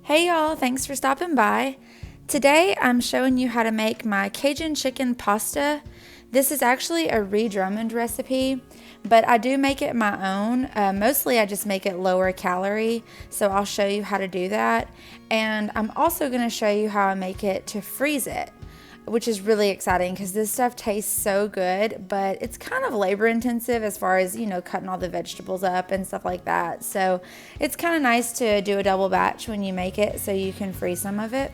Hey y'all, thanks for stopping by. Today I'm showing you how to make my Cajun chicken pasta. This is actually a re-Drummond recipe, but I do make it my own. Mostly I just make it lower calorie, so I'll show you how to do that. And I'm also going to show you how I make it to freeze it, which is really exciting because this stuff tastes so good, but it's kind of labor intensive as far as, cutting all the vegetables up and stuff like that. So it's kind of nice to do a double batch when you make it so you can freeze some of it.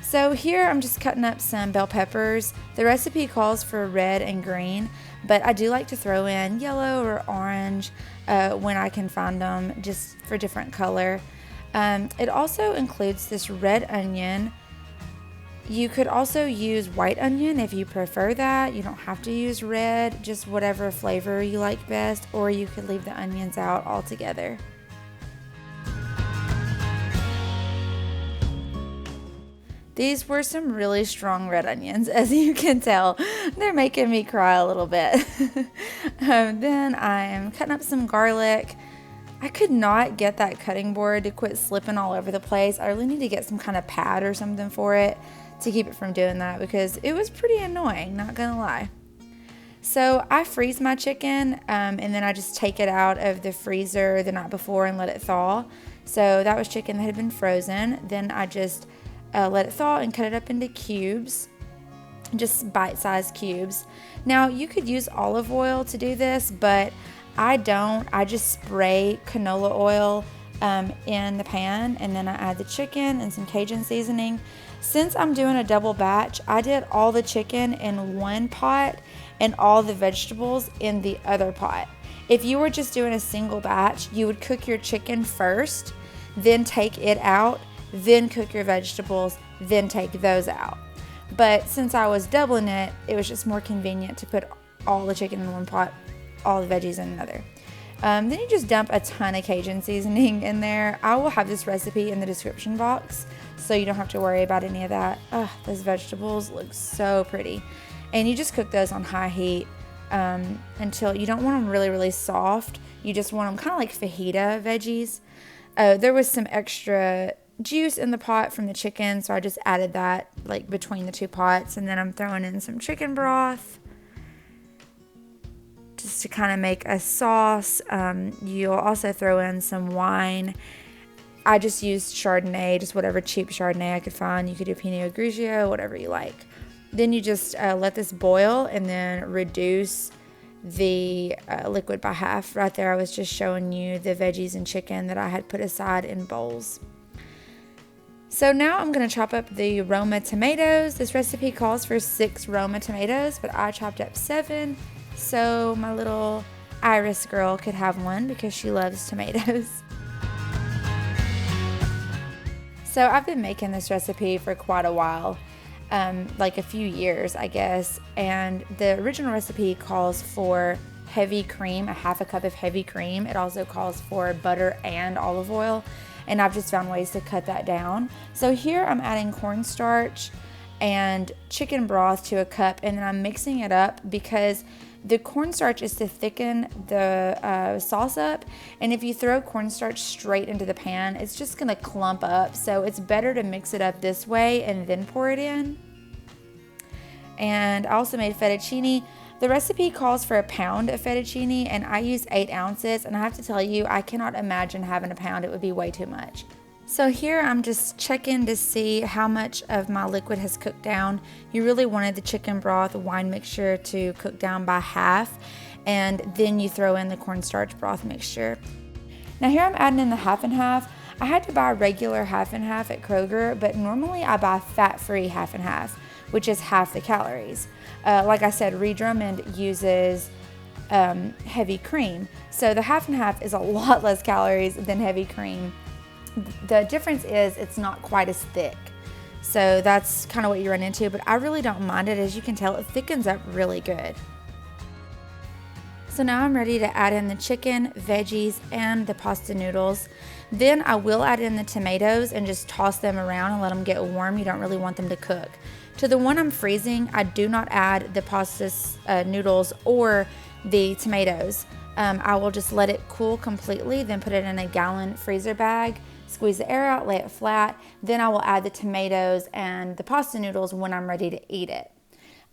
So here I'm just cutting up some bell peppers. The recipe calls for red and green, but I do like to throw in yellow or orange when I can find them, just for different color. It also includes this red onion. You could also use white onion if you prefer that. You don't have to use red, just whatever flavor you like best, or you could leave the onions out altogether. These were some really strong red onions, as you can tell. They're making me cry a little bit. Then I'm cutting up some garlic. I could not get that cutting board to quit slipping all over the place. I really need to get some kind of pad or something for it to keep it from doing that because it was pretty annoying, not gonna lie. So I freeze my chicken and then I just take it out of the freezer the night before and let it thaw. So that was chicken that had been frozen. Then I just let it thaw and cut it up into cubes, just bite-sized cubes. Now you could use olive oil to do this, but I don't. I just spray canola oil in the pan, and then I add the chicken and some Cajun seasoning. Since I'm doing a double batch, I did all the chicken in one pot and all the vegetables in the other pot. If you were just doing a single batch, you would cook your chicken first, then take it out, then cook your vegetables, then take those out. But since I was doubling it, it was just more convenient to put all the chicken in one pot, all the veggies in another. Then you just dump a ton of Cajun seasoning in there. I will have this recipe in the description box, so you don't have to worry about any of that. Those vegetables look so pretty. And you just cook those on high heat until you don't want them really, really soft. You just want them kind of like fajita veggies. There was some extra juice in the pot from the chicken, so I just added that like between the two pots. And then I'm throwing in some chicken broth just to kind of make a sauce. You'll also throw in some wine. I just used Chardonnay, just whatever cheap Chardonnay I could find. You could do Pinot Grigio, whatever you like. Then you just let this boil and then reduce the liquid by half. Right there I was just showing you the veggies and chicken that I had put aside in bowls. So now I'm going to chop up the Roma tomatoes. This recipe calls for 6 Roma tomatoes, but I chopped up 7 so my little Iris girl could have one because she loves tomatoes. So I've been making this recipe for quite a while, like a few years, I guess. And the original recipe calls for heavy cream, a half a cup of heavy cream. It also calls for butter and olive oil. And I've just found ways to cut that down. So here I'm adding cornstarch and chicken broth to a cup, and then I'm mixing it up because the cornstarch is to thicken the sauce up, and if you throw cornstarch straight into the pan, it's just gonna clump up. So it's better to mix it up this way and then pour it in. And I also made fettuccine. The recipe calls for a pound of fettuccine, and I use 8 ounces, and I have to tell you, I cannot imagine having a pound. It would be way too much. So here I'm just checking to see how much of my liquid has cooked down. You really wanted the chicken broth wine mixture to cook down by half, and then you throw in the cornstarch broth mixture. Now here I'm adding in the half and half. I had to buy regular half and half at Kroger, but normally I buy fat-free half and half, which is half the calories. Like I said, re-Drummond uses heavy cream, so the half and half is a lot less calories than heavy cream. The difference is it's not quite as thick. So that's kind of what you run into, but I really don't mind it. As you can tell, it thickens up really good. So now I'm ready to add in the chicken, veggies, and the pasta noodles. Then I will add in the tomatoes and just toss them around and let them get warm. You don't really want them to cook. To the one I'm freezing, I do not add the pasta noodles or the tomatoes. I will just let it cool completely, then put it in a gallon freezer bag squeeze the air out, lay it flat. Then I will add the tomatoes and the pasta noodles when I'm ready to eat it.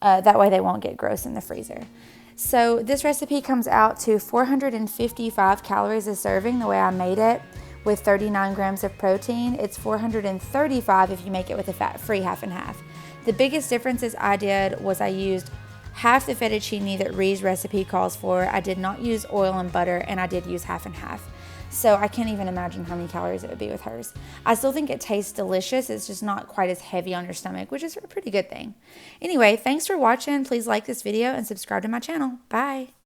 That way they won't get gross in the freezer. So this recipe comes out to 455 calories a serving the way I made it, with 39 grams of protein. It's 435 if you make it with a fat-free half and half. The biggest differences I did was I used half the fettuccine that Ree's recipe calls for. I did not use oil and butter, and I did use half and half. So I can't even imagine how many calories it would be with hers. I still think it tastes delicious. It's just not quite as heavy on your stomach, which is a pretty good thing. Anyway, thanks for watching. Please like this video and subscribe to my channel. Bye.